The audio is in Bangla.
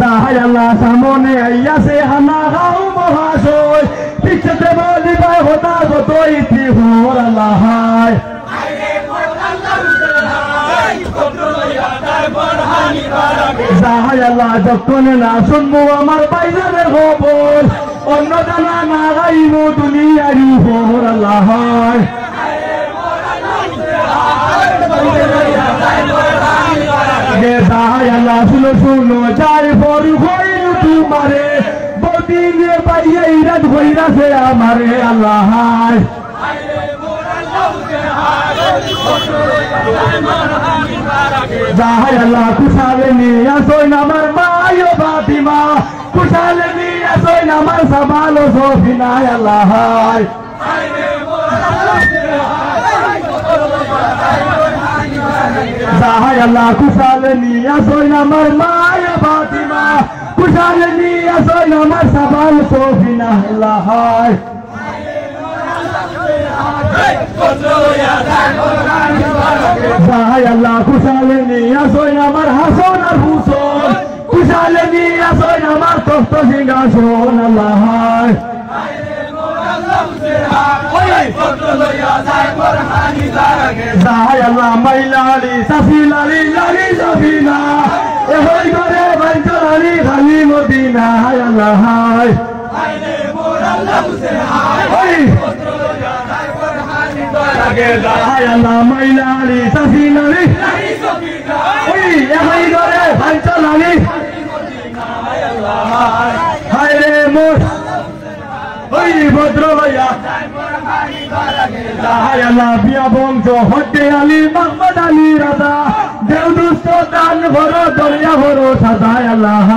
যাহাই আল্লাহ সামনে আইয়াছে হানা গাও মহাশয় পিছতে বলি ভাই হতা যত ইতি হর আল্লাহ যাহাই আল্লাহ যখন না শুনবো আমার বাইজারের খবর অন্য জানা না গাইব দুনিয়ারি হর আল্লাহ যাহাই আল্লাহ শুনো শুনো যাই পর হইল তোমারে বদিনে পাইয়ে ইরাদ হইরাছে আমারে আল্লাহ যাহাই আল্লাহ কুশালে নিয়ে আসইন আমার মায়ো ফাতিমা কুশালে নিয়ে আসইন আমার সাবালো সফিনা আল্লাহ যাহাই আল্লাহ কুশালে নিয়ে আসইন আমার মায়ো ফাতিমা কুশালে নিয়ে আসইন আমার সাবালো সফিনা আল্লাহ যাহাই আল্লাহ কুশালে নিয়ে আসইন আমার হাসন আর হুসন কুশালে নিয়ে আসইন আমার তখ্ত সিংহাসন আল্লাহ যাহাই আল্লাহ মাইলালি সাফিলালি লালি সাফিনা এহই করে বাঞ্চলালি খালি মদিনা আল্লাহ যাহাই আল্লাহ মাইলালি সাফিলালি ওই এহই করে বাঞ্চলালি হায় রে মোর ওই ভদ্র ভাইয়া যাহাই আল্লাহ বিয়া বংশ হটে আলী মোহাম্মদ আলী রাজা দেও দুস্থ দান ভরো দরিয়া ভরো সাদায় আল্লাহ